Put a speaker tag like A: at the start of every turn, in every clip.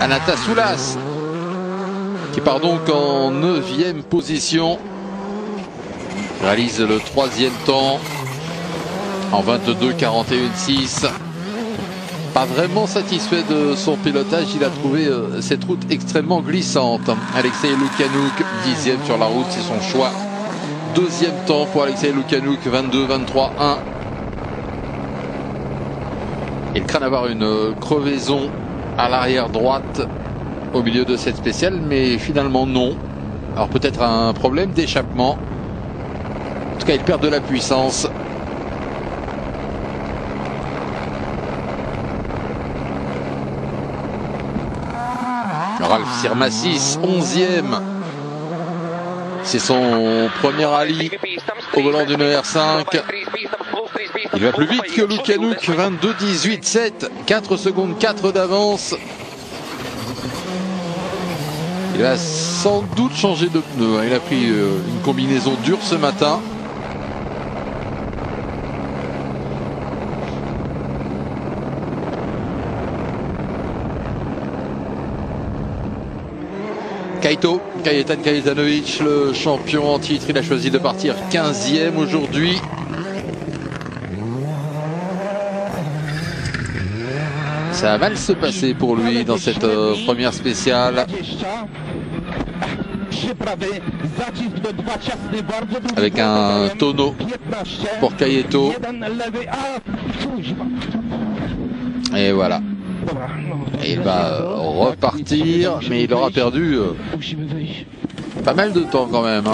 A: Anatasoulas qui part donc en 9e position, réalise le 3e temps en 22,41,6. Pas vraiment satisfait de son pilotage, il a trouvé cette route extrêmement glissante. Alexei Lukyanuk 10e sur la route, c'est son choix. 2e temps pour Alexei Lukyanuk, 22,23,1. Il craint d'avoir une crevaison à l'arrière droite au milieu de cette spéciale, mais finalement non. Alors peut-être un problème d'échappement. En tout cas, il perd de la puissance. Ralf Sirmassis, 11e. C'est son premier rallye au volant d'une R5. Il va plus vite que Lukyanuk, 22,18,7, 4 secondes 4 d'avance. Il a sans doute changé de pneu. Il a pris une combinaison dure ce matin. Kajetan Kajetanovic, le champion en titre, il a choisi de partir 15e aujourd'hui. Ça va mal se passer pour lui dans cette première spéciale. Avec un tonneau pour Kajeto. Et voilà. Et il va repartir, mais il aura perdu pas mal de temps quand même.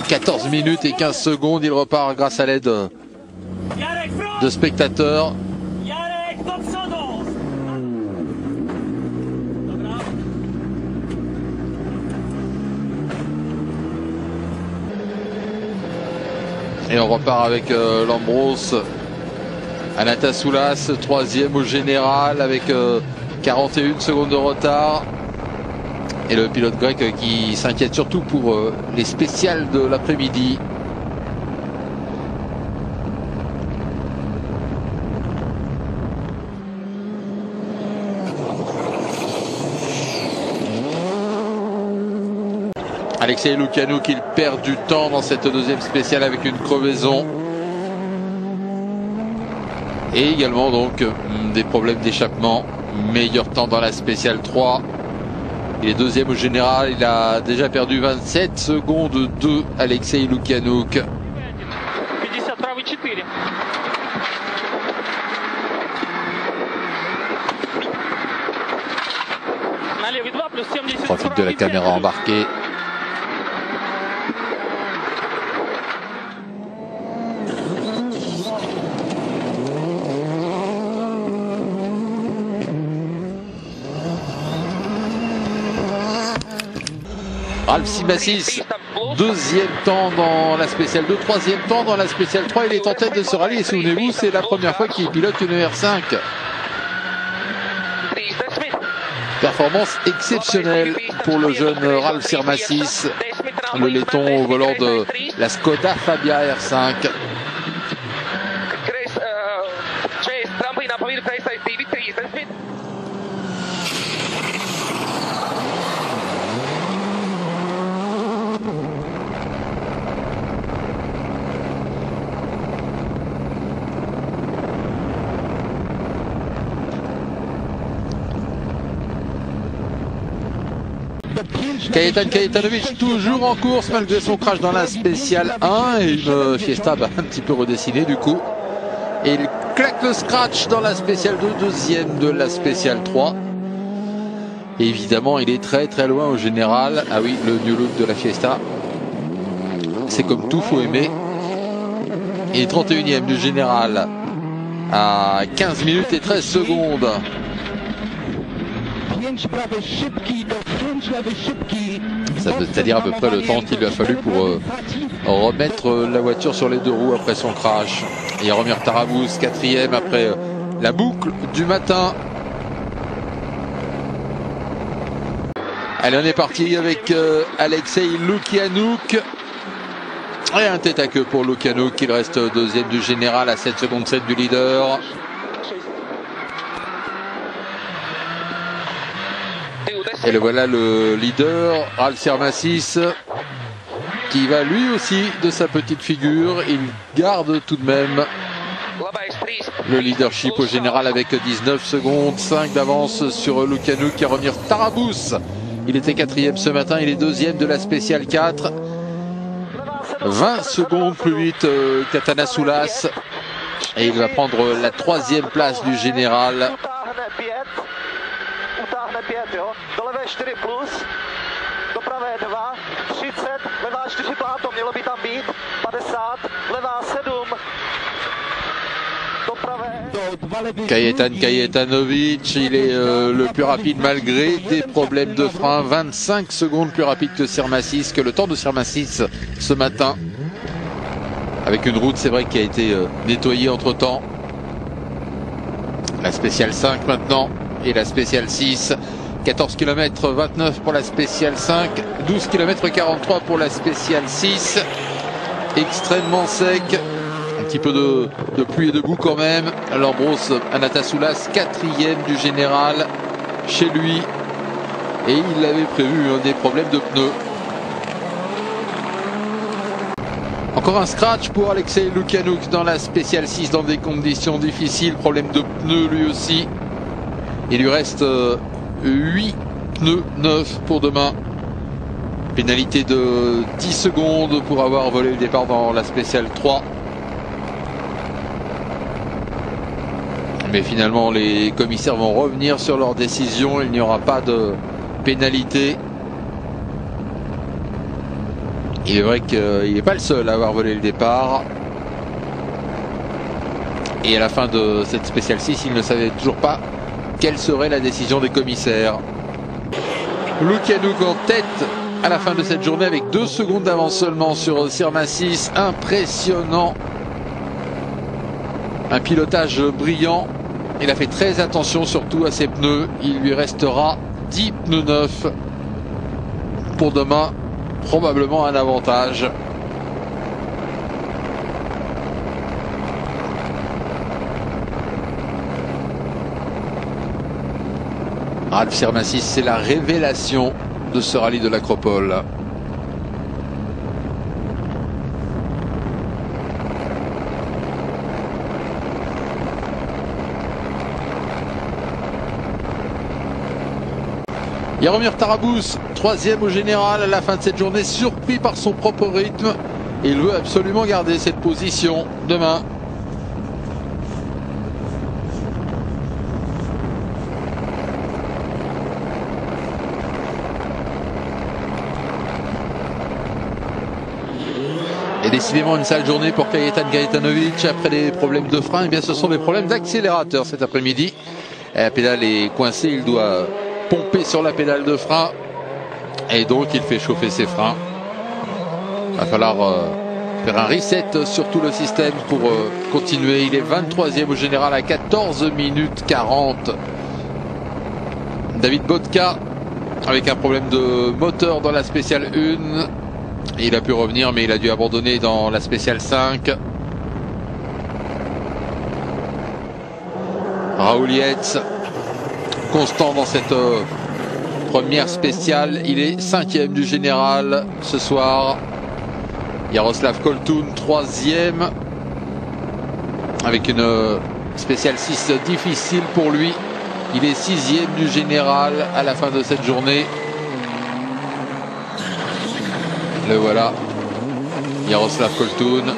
A: 14 minutes et 15 secondes, il repart grâce à l'aide de spectateurs. Et on repart avec Lambros. Anatasoulas, 3e au général avec 41 secondes de retard. Et le pilote grec qui s'inquiète surtout pour les spéciales de l'après-midi. Alexei Lukyanuk, il perd du temps dans cette deuxième spéciale avec une crevaison. Et également donc des problèmes d'échappement. Meilleur temps dans la spéciale 3. Il est 2e au général. Il a déjà perdu 27 secondes de Alexei Lukyanuk. Profite de la caméra embarquée. Ralf Sirmassis, 2e temps dans la spéciale 2, 3e temps dans la spéciale 3. Il est en tête de ce rallye et souvenez-vous, c'est la première fois qu'il pilote une R5. Performance exceptionnelle pour le jeune Ralf Sirmassis, le laiton au volant de la Skoda Fabia R5. Kajetan Kajetanovic toujours en course malgré son crash dans la spéciale 1 et une Fiesta un petit peu redessinée du coup. Et il claque le scratch dans la spéciale 2, 2e de la spéciale 3. Et évidemment il est très très loin au général. Ah oui, le new look de la Fiesta. C'est comme tout, faut aimer. Et 31e du général à 15 minutes et 13 secondes. C'est-à-dire à peu près le temps qu'il lui a fallu pour remettre la voiture sur les deux roues après son crash. Et Jaromir Tarabous, 4e après la boucle du matin. Allez, on est parti avec Alexei Lukyanuk. Et un tête à queue pour Lukyanuk, il reste 2e du général à 7 secondes 7 du leader. Et le voilà le leader, Ralf Sirmassis, qui va lui aussi de sa petite figure. Il garde tout de même le leadership au général avec 19 secondes, 5 d'avance sur Lukjanuk qui va revenir Tarabous. Il était 4e ce matin, il est 2e de la spéciale 4. 20 secondes plus vite Katanasoulas. Et il va prendre la 3e place du général. Kajetan Kajetanovic, il est le plus rapide malgré des problèmes de frein. 25 secondes plus rapide que Sirmassis, que le temps de Sirmassis ce matin. Avec une route, c'est vrai, qui a été nettoyée entre temps. La spéciale 5 maintenant et la spéciale 6. 14 km 29 pour la spéciale 5, 12 km 43 pour la spéciale 6. Extrêmement sec. Un petit peu de pluie et de boue quand même. Lambros Anatasoulas, 4e du général chez lui. Et il avait prévu des problèmes de pneus. Encore un scratch pour Alexei Lukjanuk dans la spéciale 6 dans des conditions difficiles. Problème de pneus lui aussi. Il lui reste 8 pneus neufs pour demain. Pénalité de 10 secondes pour avoir volé le départ dans la spéciale 3. Mais finalement, les commissaires vont revenir sur leur décision. Il n'y aura pas de pénalité. Il est vrai qu'il n'est pas le seul à avoir volé le départ. Et à la fin de cette spéciale 6, il ne savait toujours pas quelle serait la décision des commissaires. Lukjanuk en tête à la fin de cette journée avec 2 secondes d'avance seulement sur Sirmassis. Impressionnant. Un pilotage brillant. Il a fait très attention surtout à ses pneus. Il lui restera 10 pneus neufs pour demain. Probablement un avantage. Ralf Sirmassis, c'est la révélation de ce rallye de l'Acropole. Jaromír Tarabous, 3e au général à la fin de cette journée, surpris par son propre rythme. Et il veut absolument garder cette position demain. Et décidément une sale journée pour Kajetan Kajetanovic. Après des problèmes de frein, eh bien ce sont des problèmes d'accélérateur cet après-midi. La pédale est coincée, il doit pomper sur la pédale de frein et donc il fait chauffer ses freins. Il va falloir faire un reset sur tout le système pour continuer. Il est 23e au général à 14 minutes 40. David Bodka avec un problème de moteur dans la spéciale 1. Il a pu revenir mais il a dû abandonner dans la spéciale 5. Raoul Yates constant dans cette première spéciale, il est 5e du général ce soir. Jaroslav Koltun 3e avec une spéciale 6 difficile pour lui. Il est 6e du général à la fin de cette journée. Le voilà, Jaroslav Koltun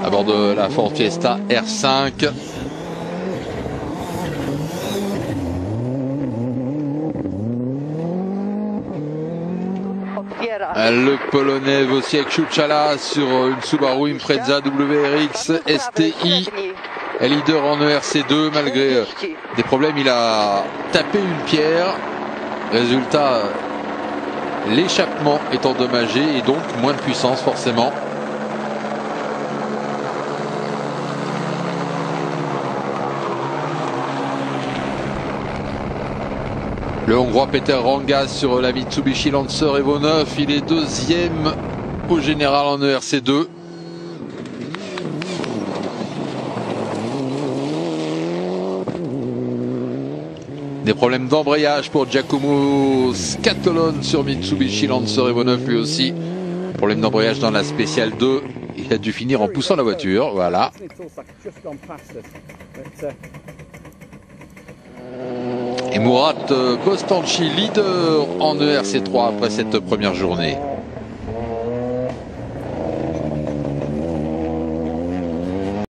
A: à bord de la Ford Fiesta R5. Le Polonais Wojciech Chouchala sur une Subaru Impreza WRX STI, est leader en ERC2 malgré des problèmes. Il a tapé une pierre, résultat l'échappement est endommagé et donc moins de puissance forcément. Le Hongrois Peter Rangas sur la Mitsubishi Lancer Evo 9, il est 2e au général en ERC2. Des problèmes d'embrayage pour Giacomo Scatolone sur Mitsubishi Lancer Evo 9 lui aussi. Problème d'embrayage dans la spéciale 2. Il a dû finir en poussant la voiture, voilà. Et Murat Bostanchi, leader en ERC3 après cette première journée.